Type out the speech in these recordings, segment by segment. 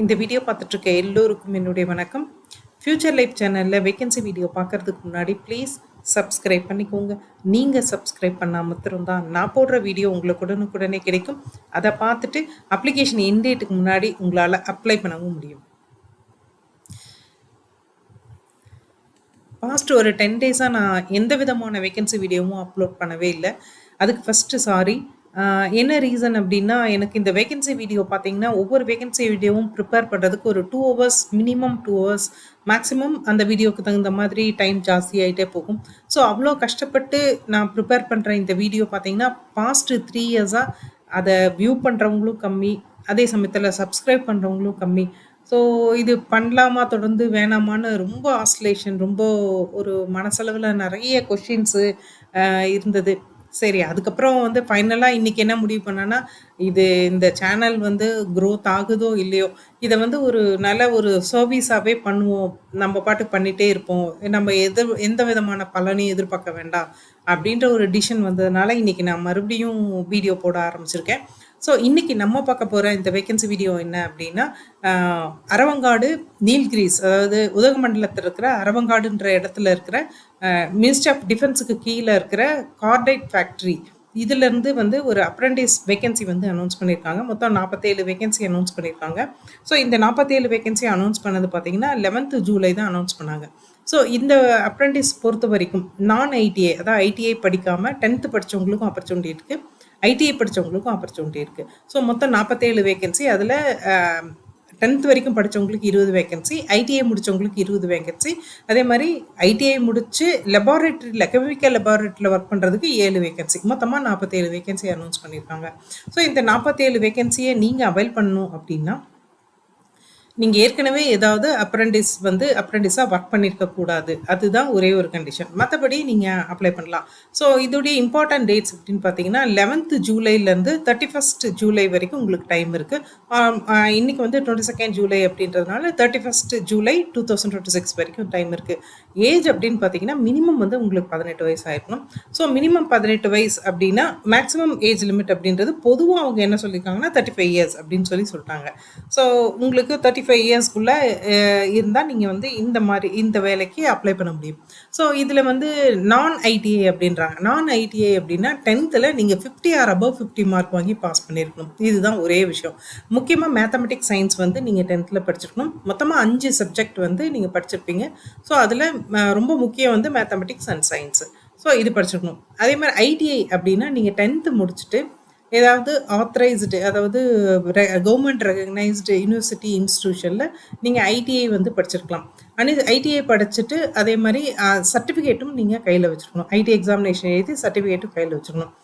இந்த வீடியோ பார்த்துட்டு இருக்க எல்லோருக்கும் என்னுடைய வணக்கம். ஃபியூச்சர் லைஃப் சேனலில் வேகன்சி வீடியோ பார்க்கறதுக்கு முன்னாடி ப்ளீஸ் சப்ஸ்கிரைப் பண்ணிக்கோங்க. நீங்கள் சப்ஸ்கிரைப் பண்ணால் மாத்திரம்தான் நான் போடுற வீடியோ உங்களுக்கு உடனுக்குடனே கிடைக்கும். அதை பார்த்துட்டு அப்ளிகேஷன் எண்ட் டேட்டுக்கு முன்னாடி உங்களால் அப்ளை பண்ணவும் முடியும். பாஸ்ட் ஒரு 10 டேஸாக நான் எந்த விதமான வேகன்சி வீடியோவும் அப்லோட் பண்ணவே இல்லை. அதுக்கு ஃபஸ்ட்டு சாரி. என்ன ரீசன் அப்படின்னா, எனக்கு இந்த வேகன்சி வீடியோ பார்த்தீங்கன்னா, ஒவ்வொரு வேகன்சி வீடியோவும் ப்ரிப்பேர் பண்ணுறதுக்கு ஒரு 2 ஹவர்ஸ், மினிமம் 2 ஹவர்ஸ், மேக்ஸிமம் அந்த வீடியோவுக்கு தகுந்த மாதிரி டைம் ஜாஸ்தியாகிட்டே போகும். ஸோ அவ்வளோ கஷ்டப்பட்டு நான் ப்ரிப்பேர் பண்ணுற இந்த வீடியோ பார்த்தீங்கன்னா, பாஸ்ட்டு 3 இயர்ஸாக அதை வியூ பண்ணுறவங்களும் கம்மி, அதே சமயத்தில் சப்ஸ்கிரைப் பண்ணுறவங்களும் கம்மி. ஸோ இது பண்ணலாமா தொடர்ந்து வேணாமான்னு ரொம்ப ஆஸ்லேஷன், ரொம்ப ஒரு மனசளவில் நிறைய கொஷின்ஸு இருந்தது. சரி, அதுக்கப்புறம் வந்து ஃபைனலாக இன்றைக்கி என்ன முடிவு பண்ணேன்னா, இந்த சேனல் வந்து க்ரோத் ஆகுதோ இல்லையோ, இதை வந்து ஒரு நல்ல ஒரு சர்வீஸாகவே பண்ணுவோம். நம்ம பாட்டுக்கு பண்ணிகிட்டே இருப்போம். நம்ம எந்த விதமான பலனையும் எதிர்பார்க்க வேண்டாம் அப்படின்ற ஒரு டிசிஷன் வந்ததுனால இன்றைக்கி நான் மறுபடியும் வீடியோ போட ஆரம்பிச்சிருக்கேன். ஸோ இன்றைக்கி நம்ம பார்க்க போகிற இந்த வேகன்சி வீடியோ என்ன அப்படின்னா, அரவங்காடு நீல்கிரிஸ், அதாவது உதகமண்டலத்தில் இருக்கிற அரவங்காடுன்ற இடத்துல இருக்கிற மினிஸ்ட்ரி ஆஃப் டிஃபென்ஸுக்கு கீழே இருக்கிற கார்டைட் ஃபேக்ட்ரி, இதிலேருந்து வந்து ஒரு அப்ரெண்டிஸ் வேகன்சி வந்து அனௌன்ஸ் பண்ணியிருக்காங்க. மொத்தம் 47 வேகன்சி அனௌன்ஸ் பண்ணியிருக்காங்க. ஸோ இந்த 47 வேகன்சி அனௌன்ஸ் பண்ணது பார்த்தீங்கன்னா 11th ஜூலை தான் அனௌன்ஸ் பண்ணாங்க. ஸோ இந்த அப்ரெண்டிஸ் பொறுத்த வரைக்கும் நான் ஐடிஐ, அதாவது ஐடிஐ படிக்காமல் 10th படித்தவங்களுக்கும் ஆப்பர்ச்சுனிட்டி இருக்குது, ஐடிஐ படித்தவங்களுக்கும் ஆப்பர்ச்சுனிட்டி இருக்குது. ஸோ மொத்தம் 47 வேகன்சி. அதில் 10th வரைக்கும் படித்தவங்களுக்கு 20 வேகன்சி, ஐடிஐ முடித்தவங்களுக்கு 20 வேகன்சி, அதே மாதிரி ஐடிஐ முடித்து லெபார்ட்ரியில், கெமிக்கல் லெபார்ட்ரியில் ஒர்க் பண்ணுறதுக்கு 7 வேகன்சி, மொத்தமாக 47 வேகன்சி அனௌன்ஸ் பண்ணியிருக்காங்க. ஸோ இந்த 47 வேகன்சியை நீங்கள் அவைல் பண்ணணும் அப்படின்னா, நீங்கள் ஏற்கனவே ஏதாவது அப்ரெண்டிஸாக ஒர்க் பண்ணியிருக்கக்கூடாது. அதுதான் ஒரே ஒரு கண்டிஷன். மற்றபடி நீங்கள் அப்ளை பண்ணலாம். ஸோ இதோடைய இம்பார்ட்டன்ட் டேட்ஸ் அப்படின்னு பார்த்தீங்கன்னா 11th ஜூலைலேருந்து 31st ஜூலை வரைக்கும் உங்களுக்கு டைம் இருக்குது. இன்றைக்கி வந்து 22nd ஜூலை அப்படின்றதுனால 31st ஜூலை 2026 வரைக்கும் டைம் இருக்குது. ஏஜ் அப்படின்னு பார்த்தீங்கன்னா மினிமம் வந்து உங்களுக்கு 18 வயசு ஆயிருக்கணும். ஸோ மினிமம் 18 வயசு அப்படின்னா மேக்ஸிமம் ஏஜ் லிமிட் அப்படின்றது பொதுவாக அவங்க என்ன சொல்லியிருக்காங்கன்னா 35 இயர்ஸ் அப்படின்னு சொல்லிட்டாங்க. ஸோ உங்களுக்கு 35 இயர்ஸ்க்குள்ளே இருந்தால் நீங்கள் வந்து இந்த வேலைக்கு அப்ளை பண்ண முடியும். ஸோ இதில் வந்து நான் ஐடிஐ அப்படின்றாங்க. நான் ஐடிஐ அப்படின்னா 10th நீங்கள் 50 ஆர் அபவ் 50 மார்க் வாங்கி பாஸ் பண்ணியிருக்கணும். இதுதான் ஒரே விஷயம். முக்கியமாக மேத்தமெட்டிக்ஸ், சயின்ஸ் வந்து நீங்கள் 10th படிச்சிருக்கணும். மொத்தமாக 5 சப்ஜெக்ட் வந்து நீங்கள் படிச்சிருப்பீங்க. ஸோ அதில் ரொம்ப முக்கியம் வந்து மேத்தமெட்டிக்ஸ் அண்ட் சயின்ஸு. ஸோ இது படிச்சிருக்கணும். அதே மாதிரி ஐடிஐ அப்படின்னா நீங்கள் 10th முடிச்சுட்டு ஏதாவது ஆத்தரைஸ்டு, அதாவது கவர்மெண்ட் ரெகக்னைஸ்டு யூனிவர்சிட்டி இன்ஸ்டிடியூஷனில் நீங்கள் ஐடிஐ வந்து படிச்சிருக்கலாம். ஐடிஐ படிச்சுட்டு அதே மாதிரி சர்டிஃபிகேட்டும் நீங்கள் கையில் வச்சுருக்கணும். ஐடி எக்ஸாமினேஷன் எழுதி சர்டிஃபிகேட்டும் கையில் வச்சுருக்கணும்.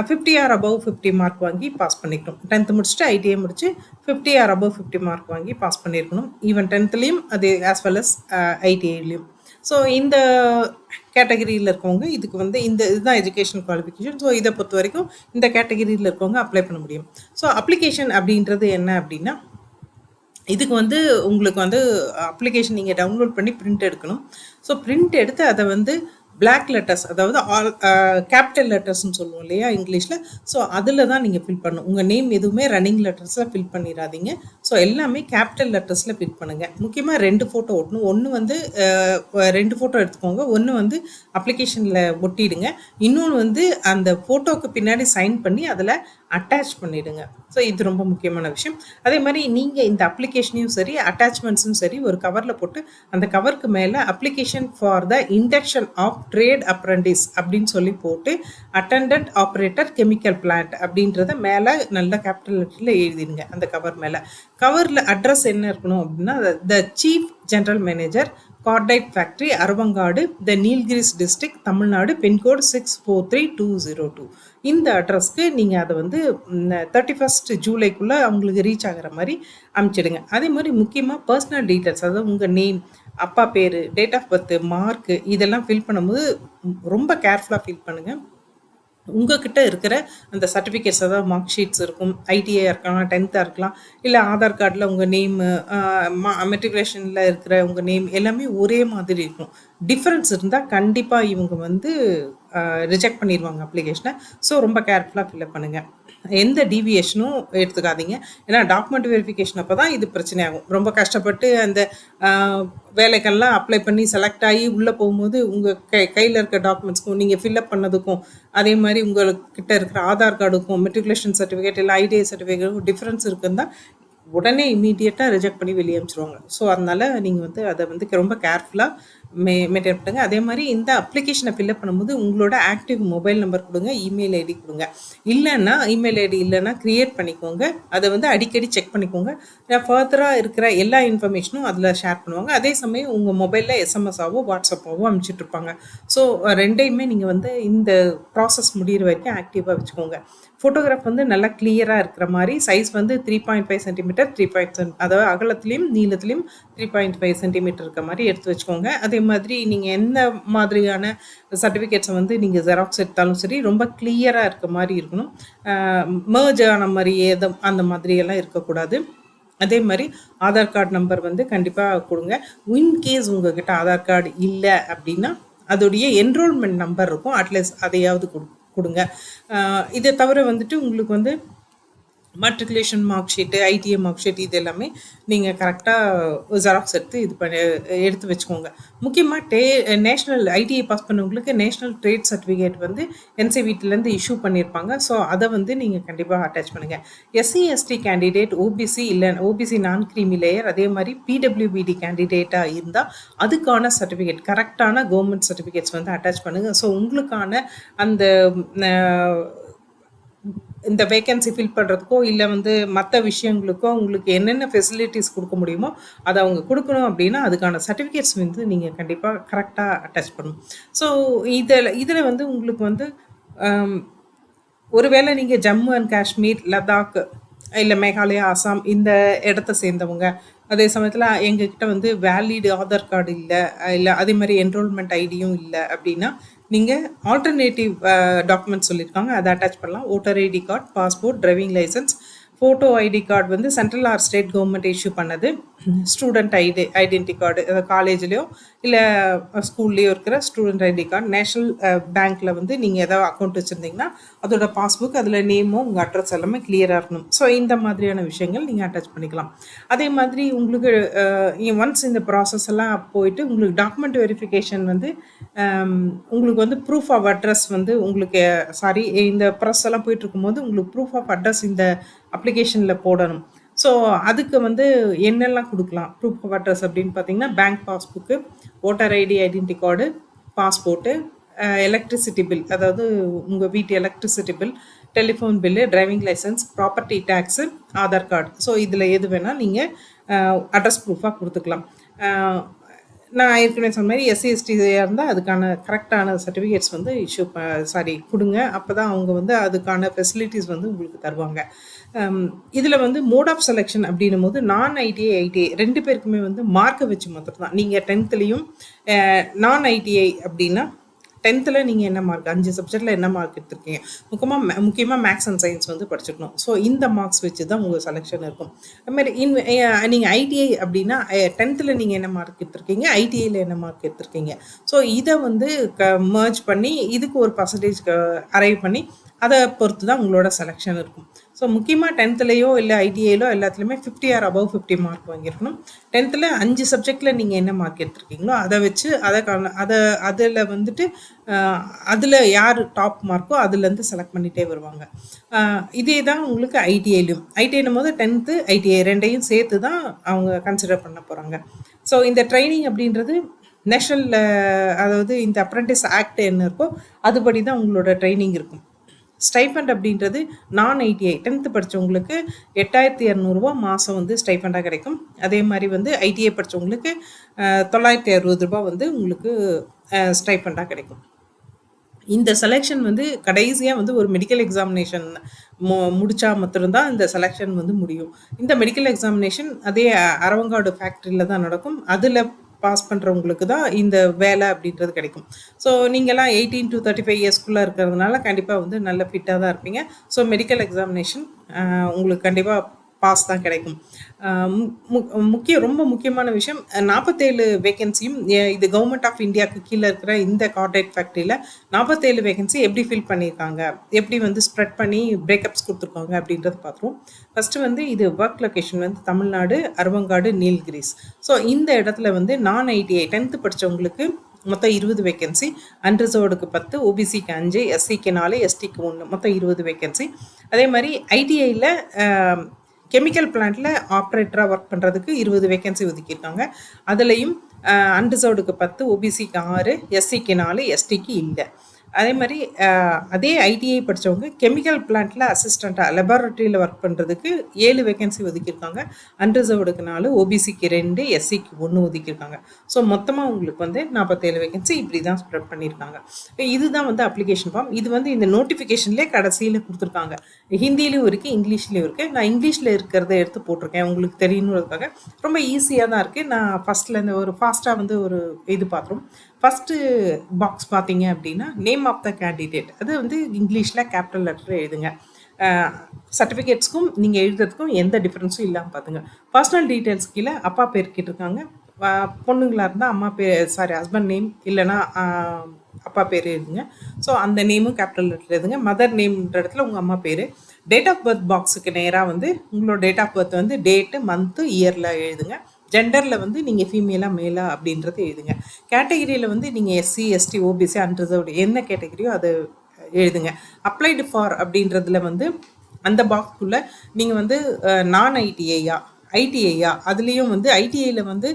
50 ஆர் அபவ் 50 மார்க் வாங்கி பாஸ் பண்ணிக்கணும். 10th முடிச்சுட்டு ஐடிஐ முடிச்சு 50 ஆர் அபவ் 50 மார்க் வாங்கி பாஸ் பண்ணியிருக்கணும். ஈவன் 10th அது ஆஸ் வெல் அஸ் ஐடிஐலையும். ஸோ இந்த கேட்டகரியில் இருக்கவங்க இதுக்கு வந்து இதுதான் எஜுகேஷன் குவாலிஃபிகேஷன். ஸோ இதை பொறுத்த வரைக்கும் இந்த கேட்டகரியில் இருக்கவங்க அப்ளை பண்ண முடியும். ஸோ அப்ளிகேஷன் அப்படின்றது என்ன அப்படின்னா, இதுக்கு வந்து உங்களுக்கு வந்து அப்ளிகேஷன் நீங்கள் டவுன்லோட் பண்ணி பிரிண்ட் எடுக்கணும். ஸோ பிரிண்ட் எடுத்து அதை வந்து பிளாக் லெட்டர்ஸ், அதாவது ஆல் கேபிட்டல் லெட்டர்ஸ்ன்னு சொல்லுவோம் இல்லையா இங்கிலீஷில், ஸோ அதில் தான் நீங்கள் ஃபில் பண்ணணும். உங்கள் நேம் எதுவுமே ரன்னிங் லெட்டர்ஸில் ஃபில் பண்ணிடாதீங்க. ஸோ எல்லாமே கேபிட்டல் லெட்டர்ஸில் ஃபில் பண்ணுங்கள். முக்கியமாக 2 ஃபோட்டோ ஒட்டணும். ஒன்று வந்து 2 ஃபோட்டோ எடுத்துக்கோங்க. ஒன்று வந்து அப்ளிகேஷனில் ஒட்டிடுங்க. இன்னொன்று வந்து அந்த ஃபோட்டோவுக்கு பின்னாடி சைன் பண்ணி அதில் அட்டாச் பண்ணிவிடுங்க. ஸோ இது ரொம்ப முக்கியமான விஷயம். அதே மாதிரி நீங்கள் இந்த அப்ளிகேஷனையும் சரி அட்டாச்மெண்ட்ஸும் சரி ஒரு கவரில் போட்டு அந்த கவருக்கு மேலே application for the induction of trade apprentice அப்படின்னு சொல்லி போட்டு அட்டெண்டன்ட் ஆப்ரேட்டர் கெமிக்கல் பிளான்ட் அப்படின்றத மேலே நல்ல கேபிட்டல் லெட்டரில் எழுதிடுங்க. அந்த கவர் மேலே கவரில் அட்ரஸ் என்ன இருக்கணும் அப்படின்னா, the chief general manager, cordite factory, Aravankadu, the Nilgiris district, Tamil Nadu, pin code 643202. இந்த அட்ரஸ்க்கு நீங்கள் அதை வந்து 31st ஜூலைக்குள்ளே அவங்களுக்கு ரீச் ஆகிற மாதிரி அனுப்பிச்சிடுங்க. அதே மாதிரி முக்கியமாக பர்சனல் டீட்டெயில்ஸ், அதாவது உங்கள் நேம், அப்பா பேர், டேட் ஆஃப் பர்த், மார்க்கு, இதெல்லாம் ஃபில் பண்ணும்போது ரொம்ப கேர்ஃபுல்லாக ஃபில் பண்ணுங்கள். உங்ககிட்ட இருக்கிற அந்த சர்டிஃபிகேட்ஸ், அதாவது மார்க் ஷீட்ஸ் இருக்கும், ஐடிஐ இருக்கலாம், 10th இருக்கலாம், இல்லை ஆதார் கார்டில் உங்கள் நேமு, மெட்ரிகுலேஷனில் இருக்கிற உங்கள் நேம் எல்லாமே ஒரே மாதிரி இருக்கும். டிஃப்ரென்ஸ் இருந்தால் கண்டிப்பாக இவங்க வந்து ரிஜெக்ட் பண்ணிடுவாங்க அப்ளிகேஷனை. ஸோ ரொம்ப கேர்ஃபுல்லாக ஃபில்அப் பண்ணுங்கள். எந்த டீவியேஷனும் எடுத்துக்காதீங்க. ஏன்னா டாக்குமெண்ட் வெரிஃபிகேஷன் அப்போ தான் இது பிரச்சனையாகும். ரொம்ப கஷ்டப்பட்டு அந்த வேலைக்கெல்லாம் அப்ளை பண்ணி செலக்ட் ஆகி உள்ளே போகும்போது உங்கள் கையில் இருக்க டாக்குமெண்ட்ஸ்க்கும் நீங்கள் ஃபில்அப் பண்ணதுக்கும் அதே மாதிரி உங்கள்கிட்ட இருக்கிற ஆதார் கார்டுக்கும் மெட்ரிகுலேஷன் சர்டிஃபிகேட் இல்லை ஐடிஐ சர்டிஃபிகேட்டுக்கும் டிஃப்ரென்ஸ் இருக்குன்னு தான் உடனே இம்மீடியட்டாக ரிஜெக்ட் பண்ணி வெளியே அனுப்பிச்சிருவாங்க. ஸோ அதனால் நீங்கள் வந்து அதை வந்து ரொம்ப கேர்ஃபுல்லாக மெயின்டைன் பண்ணுங்க. அதே மாதிரி இந்த அப்ளிகேஷனை ஃபில்அப் பண்ணும்போது உங்களோட ஆக்டிவ் மொபைல் நம்பர் கொடுங்க, இமெயில் ஐடி கொடுங்க. இல்லைன்னா இமெயில் ஐடி இல்லைன்னா க்ரியேட் பண்ணிக்கோங்க. அதை வந்து அடிக்கடி செக் பண்ணிக்கோங்க. ஃபர்தராக இருக்கிற எல்லா இன்ஃபர்மேஷனும் அதில் ஷேர் பண்ணுவாங்க. அதே சமயம் உங்கள் மொபைலில் எஸ்எம்எஸ்ஸாவோ வாட்ஸ்அப்பாவோ அனுப்பிச்சிட்ருப்பாங்க. ஸோ ரெண்டையுமே நீங்கள் வந்து இந்த ப்ராசஸ் முடிகிற வரைக்கும் ஆக்டிவாக வச்சுக்கோங்க. ஃபோட்டோகிராஃப் வந்து நல்லா கிளியராக இருக்கிற மாதிரி சைஸ் வந்து 3.5 சென்டிமீட்டர் 3.5 அதாவது அகலத்துலேயும் நீளத்துலேயும் 3.5 சென்டிமீட்டர் இருக்க மாதிரி எடுத்து வச்சுக்கோங்க. அதே மாதிரி நீங்கள் எந்த மாதிரியான சர்டிஃபிகேட்ஸை வந்து நீங்கள் ஜெராக்ஸ் எடுத்தாலும் சரி ரொம்ப கிளியராக இருக்க மாதிரி இருக்கணும். மர்ஜ் ஆன மாதிரி அந்த மாதிரியெல்லாம் இருக்கக்கூடாது. அதே மாதிரி ஆதார் கார்டு நம்பர் வந்து கண்டிப்பாக கொடுங்க. இன்கேஸ் உங்ககிட்ட ஆதார் கார்டு இல்லை அப்படின்னா அதோடைய என்ரோல்மெண்ட் நம்பர் இருக்கும், அட்லீஸ்ட் அதையாவது கொடுங்க. இதை தவிர வந்துட்டு உங்களுக்கு வந்து matriculation mark sheet, ITA mark sheet இது எல்லாமே நீங்கள் கரெக்டாக ஜெராக்ஸ் எடுத்து வச்சுக்கோங்க. முக்கியமாக நேஷ்னல் ஐடிஐ பாஸ் பண்ணவங்களுக்கு நேஷ்னல் ட்ரேட் சர்டிஃபிகேட் வந்து என்சிவிடிலேருந்து இஷ்யூ பண்ணியிருப்பாங்க. ஸோ அதை வந்து நீங்கள் கண்டிப்பாக அட்டாச் பண்ணுங்கள். எஸ்சி எஸ்டி கேண்டிடேட், ஓபிசி இல்லை ஓபிசி நான் கிரீமி லேயர், அதே மாதிரி பிடபிள்யூபிடி கேண்டிடேட்டாக இருந்தால் அதுக்கான சர்டிஃபிகேட் கரெக்டான கவர்மெண்ட் சர்டிஃபிகேட்ஸ் வந்து அட்டாச் பண்ணுங்கள். ஸோ உங்களுக்கான அந்த இந்த வேக்கன்சி ஃபில் பண்ணுறதுக்கோ இல்லை வந்து மற்ற விஷயங்களுக்கோ உங்களுக்கு என்னென்ன ஃபெசிலிட்டிஸ் கொடுக்க முடியுமோ அதை அவங்க கொடுக்கணும் அப்படின்னா அதுக்கான சர்டிஃபிகேட்ஸ் வந்து நீங்கள் கண்டிப்பாக கரெக்டாக அட்டாச் பண்ணணும். ஸோ இதில் வந்து உங்களுக்கு வந்து ஒருவேளை நீங்கள் ஜம்மு அண்ட் காஷ்மீர், லடாக் இல்லை மேகாலயா, ஆசாம் இந்த இடத்த சேர்ந்தவங்க, அதே சமயத்தில் எங்ககிட்ட வந்து வேலிட் ஆதார் கார்டு இல்லை அதே மாதிரி என்ரோல்மெண்ட் ஐடியும் இல்லை அப்படின்னா நீங்கள் ஆல்டர்னேட்டிவ் டாக்குமெண்ட்ஸ் சொல்லியிருக்காங்க, அதை அட்டாச் பண்ணலாம். Voter ID card, passport, driving licence, photo ID card வந்து central or state government issue பண்ணது, ஸ்டூடெண்ட் ஐடென்டி கார்டு காலேஜ்லேயோ இல்லை ஸ்கூல்லேயோ இருக்கிற ஸ்டூடெண்ட் ஐடி கார்டு, நேஷ்னல் பேங்க்கில் வந்து நீங்கள் ஏதாவது அக்கௌண்ட் வச்சுருந்தீங்கன்னா அதோட பாஸ்புக், அதில் நேமோ உங்கள் அட்ரஸ் எல்லாமே கிளியராக இருக்கணும். ஸோ இந்த மாதிரியான விஷயங்கள் நீங்கள் அட்டாச் பண்ணிக்கலாம். அதே மாதிரி உங்களுக்கு ஒன்ஸ் இந்த ப்ராசஸ் எல்லாம் போயிட்டு உங்களுக்கு டாக்குமெண்ட் வெரிஃபிகேஷன் வந்து உங்களுக்கு வந்து ப்ரூஃப் ஆஃப் அட்ரஸ் வந்து உங்களுக்கு இந்த ப்ராசஸ் எல்லாம் போயிட்டு இருக்கும்போது உங்களுக்கு ப்ரூஃப் ஆஃப் அட்ரஸ் இந்த அப்ளிகேஷனில் போடணும். ஸோ அதுக்கு வந்து என்னெல்லாம் கொடுக்கலாம் ப்ரூஃப் ஆஃப் அட்ரஸ் அப்படின்னு பார்த்தீங்கன்னா bank passbook, voter ID identity card, passport, electricity bill அதாவது உங்கள் வீட்டு electricity bill, telephone bill, driving licence, property tax, Aadhaar card. So இதில் எது வேணால் நீங்கள் அட்ரஸ் ப்ரூஃபாக கொடுத்துக்கலாம். நான் ஏற்கனவே சொன்ன மாதிரி எஸ்சி எஸ்டியாக இருந்தால் அதுக்கான கரெக்டான சர்டிஃபிகேட்ஸ் வந்து கொடுங்க. அப்போ தான் அவங்க வந்து அதுக்கான ஃபெசிலிட்டிஸ் வந்து உங்களுக்கு தருவாங்க. இதில் வந்து மோட் ஆஃப் செலெக்ஷன் அப்படின்னும் போது நான் ஐடிஐ ரெண்டு பேருக்குமே வந்து மார்க்கை வச்சு மாத்திரம் தான். நீங்கள் 10th நான் ஐடிஐ அப்படின்னா 10th நீங்கள் என்ன மார்க், 5 சப்ஜெக்டில் என்ன மார்க் எடுத்திருக்கீங்க, முக்கியமாக மேக்ஸ் அண்ட் சயின்ஸ் வந்து படிச்சுக்கணும். ஸோ இந்த மார்க்ஸ் வச்சு தான் உங்கள் செலெக்ஷன் இருக்கும். அதுமாதிரி நீங்கள் ஐடிஐ அப்படின்னா 10th நீங்கள் என்ன மார்க் எடுத்திருக்கீங்க, ஐடிஐயில் என்ன மார்க் எடுத்திருக்கீங்க. ஸோ இதை வந்து மர்ஜ் பண்ணி இதுக்கு ஒரு பர்சன்டேஜ் அரைவ் பண்ணி அதை பொறுத்து தான் உங்களோட செலெக்ஷன் இருக்கும். ஸோ முக்கியமாக 10th இல்லை ஐடிஐலோ எல்லாத்துலேயுமே 50 ஆர் அபவ் 50 மார்க் வாங்கியிருக்கணும். 10th 5 சப்ஜெக்டில் நீங்கள் என்ன மார்க் எடுத்திருக்கீங்களோ அதை வச்சு அதில் வந்துட்டு அதில் யார் டாப் மார்க்கோ அதுலேருந்து செலக்ட் பண்ணிகிட்டே வருவாங்க. இதே தான் உங்களுக்கு ஐடிஐலையும். ஐடிஐனும் போது 10th ஐடிஐ ரெண்டையும் சேர்த்து தான் அவங்க கன்சிடர் பண்ண போகிறாங்க. ஸோ இந்த ட்ரைனிங் அப்படின்றது நேஷ்னல் அதாவது இந்த அப்ரெண்டிஸ் ஆக்ட் என்ன இருக்கோ அதுபடி தான் உங்களோட ட்ரைனிங் இருக்கும். ஸ்டைஃபண்ட் அப்படின்றது நான் ஐடிஐ 10th படித்தவங்களுக்கு 8200 மாதம் வந்து ஸ்டைஃபண்டாக கிடைக்கும். அதே மாதிரி வந்து ஐடிஐ படித்தவங்களுக்கு 960 வந்து உங்களுக்கு ஸ்டைஃபண்டாக கிடைக்கும். இந்த செலெக்ஷன் வந்து கடைசியாக வந்து ஒரு மெடிக்கல் எக்ஸாமினேஷன் முடித்தா மட்டும்தான் இந்த செலெக்ஷன் வந்து முடியும். இந்த மெடிக்கல் எக்ஸாமினேஷன் அதே அரவங்காடு ஃபேக்ட்ரியில் தான் நடக்கும். அதில் பாஸ் பண்ணுறவங்களுக்கு தான் இந்த வேலை அப்படின்றது கிடைக்கும். ஸோ நீங்கள்லாம் 18 to 35 இயர்ஸ்க்குள்ளே இருக்கிறதுனால கண்டிப்பாக வந்து நல்ல ஃபிட்டாக தான் இருப்பீங்க. ஸோ மெடிக்கல் எக்ஸாமினேஷன் உங்களுக்கு கண்டிப்பாக பாஸ் தான் கிடைக்கும். ரொம்ப முக்கியமான விஷயம் 47 வேகன்சியும் இது கவர்மெண்ட் ஆஃப் இந்தியாவுக்கு கீழே இருக்கிற இந்த கார்டைட் ஃபேக்ட்ரியில் 47 வேகன்சி எப்படி ஃபில் பண்ணியிருக்காங்க, எப்படி வந்து ஸ்ப்ரெட் பண்ணி பிரேக்கப்ஸ் கொடுத்துருக்காங்க அப்படின்றது பார்த்துருவோம். ஃபஸ்ட்டு வந்து இது ஒர்க் லொக்கேஷன் வந்து தமிழ்நாடு, அரவங்காடு, நீல்கிரிஸ். ஸோ இந்த இடத்துல வந்து நான் ஐடிஐ 10th படித்தவங்களுக்கு மொத்தம் 20 வேகன்சி, அன்ரிசர்வ்டுக்கு 10, ஓபிசிக்கு 5, எஸ்சிக்கு 4, எஸ்டிக்கு 1, மொத்தம் 20 வேகன்சி. அதே மாதிரி ஐடிஐயில் கெமிக்கல் பிளான்ட்டில் ஆப்ரேட்டராக ஒர்க் பண்ணுறதுக்கு 20 வேகன்சி ஒதுக்கியிருக்காங்க. அதுலேயும் அன்ரிசர்வ்டுக்கு 10, ஓபிசிக்கு 6, எஸ்சிக்கு 4, எஸ்டிக்கு இல்லை. அதே மாதிரி அதே ஐடிஐ படித்தவங்க கெமிக்கல் பிளான்ட்டில் அசிஸ்டண்ட்டாக லெபார்ட்ரியில் ஒர்க் பண்ணுறதுக்கு 7 வேகன்சி ஒதுக்கியிருக்காங்க. அன்ரிசர்வ்டுக்கு 4, ஓபிசிக்கு 2, எஸ்சிக்கு 1 ஒதுக்கியிருக்காங்க. ஸோ மொத்தமாக உங்களுக்கு வந்து 47 வேகன்சி இப்படி தான் ஸ்ப்ரெட் பண்ணியிருக்காங்க. இதுதான் வந்து அப்ளிகேஷன் ஃபார்ம். இது வந்து இந்த நோட்டிஃபிகேஷன்லேயே கடைசியில் கொடுத்துருக்காங்க. ஹிந்திலையும் இருக்குது, இங்கிலீஷ்லேயும் இருக்குது. நான் இங்கிலீஷில் இருக்கிறத எடுத்து போட்டிருக்கேன் உங்களுக்கு தெரியணுன்றதுக்காக. ரொம்ப ஈஸியாக தான் இருக்குது. நான் ஃபஸ்ட்டில் இந்த ஒரு ஃபாஸ்ட்டாக வந்து ஒரு இது பார்த்துரும். ஃபஸ்ட்டு பாக்ஸ் பார்த்தீங்க அப்படின்னா நேம் ஆஃப் த கேண்டிடேட், அது வந்து இங்கிலீஷில் கேபிட்டல் லெட்டர் எழுதுங்க. சர்டிஃபிகேட்ஸ்க்கும் நீங்கள் எழுதுறதுக்கும் எந்த டிஃப்ரென்ஸும் இல்லாமல் பார்த்துங்க. பர்சனல் டீட்டெயில்ஸ் கீழே அப்பா பேர் கேட்டிருக்காங்க. பொண்ணுங்களாக இருந்தால் அம்மா பேர் ஹஸ்பண்ட் நேம் இல்லைனா அப்பா பேர் எழுதுங்க. ஸோ அந்த நேமும் கேபிட்டல் லெட்டர் எழுதுங்க. மதர் நேம்ன்ற இடத்துல உங்கள் அம்மா பேர். டேட் ஆஃப் பர்த் பாக்ஸுக்கு நேராக வந்து உங்களோட டேட் ஆஃப் பர்த் வந்து டேட்டு, மந்த்து, இயரில் எழுதுங்க. ஜெண்டரில் வந்து நீங்கள் ஃபீமேலா மேலா அப்படின்றது எழுதுங்க. கேட்டகிரியில் வந்து நீங்கள் எஸ்சி, எஸ்டி, ஓபிசி, அன்ரிசர்வ்டு என்ன கேட்டகிரியோ அது எழுதுங்க. அப்ளைடு ஃபார் அப்படின்றதுல வந்து அந்த பாக்ஸ்க்குள்ளே நீங்கள் வந்து நான் ஐடிஐயா அதுலேயும் வந்து ஐடிஐயில் வந்து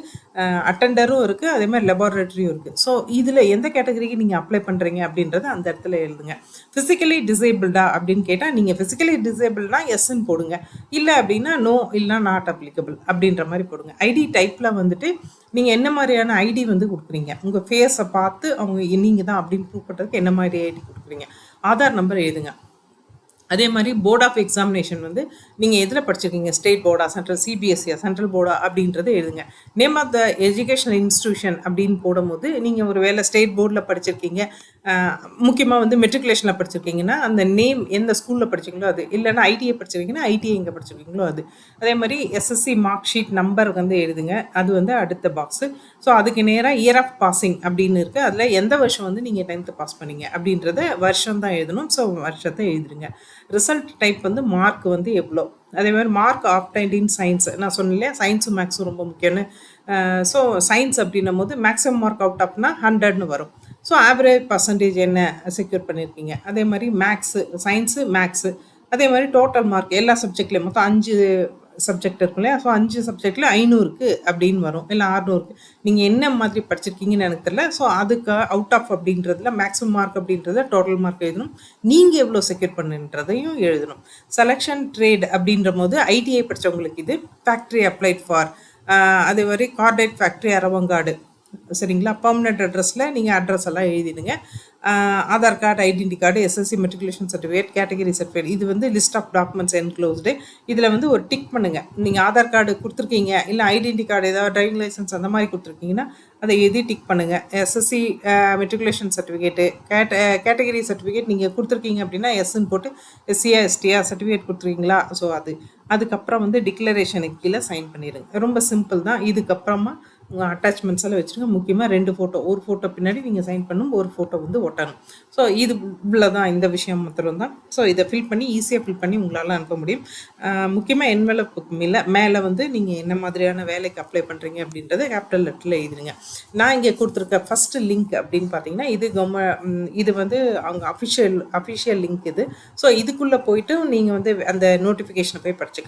அட்டெண்டரும் இருக்குது, அதே மாதிரி லெபார்ட்ரியும் இருக்குது. ஸோ இதில் எந்த கேட்டகரிக்கு நீங்கள் அப்ளை பண்ணுறீங்க அப்படின்றத அந்த இடத்துல எழுதுங்க. ஃபிசிக்கலி டிசேபிள்டா அப்படின்னு கேட்டால் நீங்கள் ஃபிசிக்கலி டிசேபிள்னா எஸ்ன்னு போடுங்க, இல்லை அப்படின்னா நோ இல்லைனா நாட் அப்ளிகபிள் அப்படின்ற மாதிரி போடுங்க. ஐடி டைப்பில் வந்துட்டு நீங்கள் என்ன மாதிரியான ஐடி வந்து கொடுக்குறீங்க, உங்கள் ஃபேஸை பார்த்து அவங்க நீங்கள் தான் அப்படின்னு ப்ரூவ் பண்ணுறதுக்கு என்ன மாதிரி ஐடி கொடுக்குறீங்க, ஆதார் நம்பர் எழுதுங்க. அதே மாதிரி போர்ட் ஆஃப் எக்ஸாமினேஷன் வந்து நீங்கள் எதில் படிச்சிருக்கீங்க, ஸ்டேட் போர்டா, சென்ட்ரல் சிபிஎஸ்சியா, சென்ட்ரல் போர்டா அப்படின்றத எழுதுங்க. Name of the educational institution அப்படின்னு போடும்போது நீங்கள் ஒரு வேளை ஸ்டேட் போர்டில் படிச்சிருக்கீங்க, முக்கியமாக வந்து மெட்ரிகுலேஷனில் படிச்சிருக்கீங்கன்னா அந்த நேம் எந்த ஸ்கூலில் படிச்சிங்களோ அது, இல்லைனா ஐடிஐ படிச்சிருக்கீங்கன்னா ஐடிஐ எங்கே படிச்சிருக்கீங்களோ அது. அதே மாதிரி எஸ்எஸ்சி மார்க் ஷீட் நம்பர் வந்து எழுதுங்க, அது வந்து அடுத்த பாக்ஸு. ஸோ அதுக்கு நேராக இயர் ஆஃப் பாசிங் அப்படின்னு இருக்குது, அதில் எந்த வருஷம் வந்து நீங்கள் 10th பாஸ் பண்ணீங்க அப்படின்றத வருஷம் தான் எழுதணும். ஸோ வருஷத்தை எழுதுருங்க. ரிசல்ட் டைப் வந்து மார்க் வந்து எவ்வளோ, அதே மாதிரி மார்க் ஆப்டைன்ட் இன் சயின்ஸ். நான் சொன்னேன் இல்லையா, சயின்ஸும் மேக்ஸும் ரொம்ப முக்கியம்னு. ஸோ சயின்ஸ் அப்படின்னும் போது மேக்ஸிமம் மார்க் அவுட் ஆஃப்னா 100ன்னு வரும். ஸோ ஆவரேஜ் பர்சன்டேஜ் என்ன செக்யூர் பண்ணியிருக்கீங்க. அதே மாதிரி சயின்ஸு மேக்ஸு, அதே மாதிரி டோட்டல் மார்க் எல்லா சப்ஜெக்ட்லேயும் மொத்தம் 5 சப்ஜெக்ட் இருக்கும் இல்லையா. ஸோ 5 சப்ஜெக்டில் 500க்கு அப்படின்னு வரும், இல்லை 600க்கு. நீங்கள் என்ன மாதிரி படிச்சிருக்கீங்கன்னு எனக்கு தெரியல. ஸோ அதுக்கு அவுட் ஆஃப் அப்படின்றதுல மேக்ஸிமம் மார்க் அப்படின்றத டோட்டல் மார்க் எழுதணும். நீங்கள் எவ்வளோ செக்யூர் பண்ணுன்றதையும் எழுதணும். செலெக்ஷன் ட்ரேட் அப்படின்ற போது ஐடிஐ படித்தவங்களுக்கு இது ஃபேக்ட்ரி அப்ளைட் ஃபார், அதே மாதிரி கார்டைட் ஃபேக்ட்ரி அரவங்காடு, சரிங்களா. பர்மனெண்ட் அட்ரஸில் நீங்கள் அட்ரஸ் எல்லாம் எழுதிடுங்க. Aadhaar card, identity card, SSC matriculation certificate, category certificate, இது வந்து லிஸ்ட் ஆஃப் டாக்குமெண்ட்ஸ் என்க்ளோஸ்டு. இதில் வந்து ஒரு டிக் பண்ணுங்கள். நீங்கள் ஆதார் கார்டு கொடுத்துருக்கீங்க, இல்லை ஐடென்டி கார்டு ஏதாவது டிரைவிங் லைசன்ஸ் அந்த மாதிரி கொடுத்துருக்கீங்கன்னா அதை எழுதி டிக் பண்ணுங்கள். SSC matriculation certificate, category certificate நீங்கள் கொடுத்துருக்கீங்க அப்படின்னா எஸ்ன்னு போட்டு எஸ்சியா எஸ்டியா சர்டிஃபிகேட் கொடுத்துருக்கீங்களா, ஸோ அதுக்கப்புறம் வந்து டிக்ளரேஷனுக்கு கீழே சைன் பண்ணிடுங்க. ரொம்ப சிம்பிள் தான். இதுக்கப்புறமா உங்கள் அட்டாச்மெண்ட்ஸ் எல்லாம் வச்சுருங்க. முக்கியமாக 2 ஃபோட்டோ, ஒரு ஃபோட்டோ பின்னாடி நீங்கள் சைன் பண்ணணும், ஒரு ஃபோட்டோ வந்து ஒட்டணும். ஸோ இது இவ்வளோ தான், இந்த விஷயம் மாத்திரம் தான். ஸோ இதை ஃபில் பண்ணி ஈஸியாக ஃபில் பண்ணி உங்களால் அனுப்ப முடியும். முக்கியமாக என்வெலப்புக்கு மேலே வந்து நீங்கள் என்ன மாதிரியான வேலைக்கு அப்ளை பண்ணுறீங்க அப்படின்றத கேபிட்டல் லெட்டரில் எழுதுங்க. நான் இங்கே கொடுத்துருக்க ஃபஸ்ட்டு லிங்க் அப்படின்னு பார்த்தீங்கன்னா இது வந்து அவங்க அஃபிஷியல் லிங்க் இது. ஸோ இதுக்குள்ளே போயிட்டு நீங்கள் வந்து அந்த நோட்டிஃபிகேஷனை போய் படிச்சுக்கலாம்.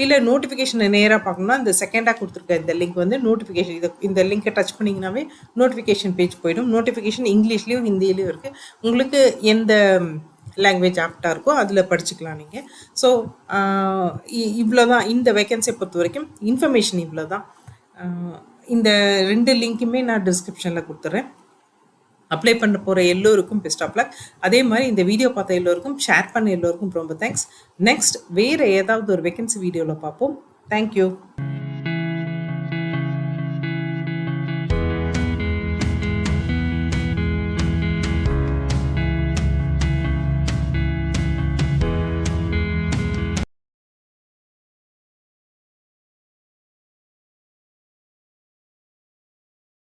இல்லை நோட்டிஃபிகேஷனை நேராக பார்க்கணும்னா இந்த செகண்டாக கொடுத்துருக்க இந்த லிங்க் வந்து நோட்டிஃபிகேஷன், இந்த லிங்கை டச் பண்ணிங்கனாவே நோட்டிஃபிகேஷன் பேஜ் போயிடும். நோட்டிஃபிகேஷன் இங்கிலீஷ்லேயும் ஹிந்திலையும் இருக்குது. உங்களுக்கு எந்த லாங்குவேஜ் ஆப்டாக இருக்கோ அதில் படிச்சுக்கலாம் நீங்கள். ஸோ இவ்வளோ தான் இந்த வேக்கன்சியை பொறுத்த வரைக்கும் இன்ஃபர்மேஷன் இவ்வளோ தான். இந்த 2 லிங்க்குமே நான் டிஸ்கிரிப்ஷனில் கொடுத்துட்றேன். அப்ளை பண்ண போகிற எல்லோருக்கும் பெஸ்ட் ஆஃப் லக். அதே மாதிரி இந்த வீடியோ பார்த்த எல்லோருக்கும், ஷேர் பண்ண எல்லோருக்கும் ரொம்ப தேங்க்ஸ். நெக்ஸ்ட் வேறு ஏதாவது ஒரு வேக்கன்சி வீடியோவில் பார்ப்போம். தேங்க்யூ.